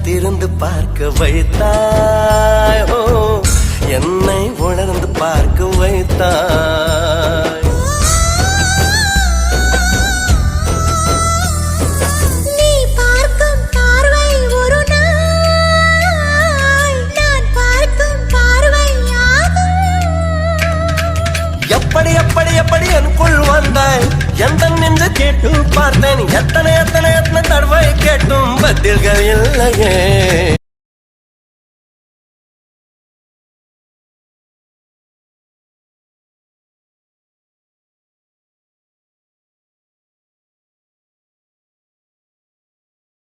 திறந்து பார்க்க வைத்தாய், ஓ என்னை உணர்ந்து பார்க்க வைத்தாய். நீ பார்க்கும் பார்வை ஒரு நாள் நான் பார்க்கும் பார்வையாகும். எப்படி எப்படி எப்படி எனக்குள் வந்தாய், எந்த நின்று கேட்டு பார்த்தேன், எத்தனை எத்தனை எத்தனை தடவை கேட்டும் பதில்கள் இல்லையே.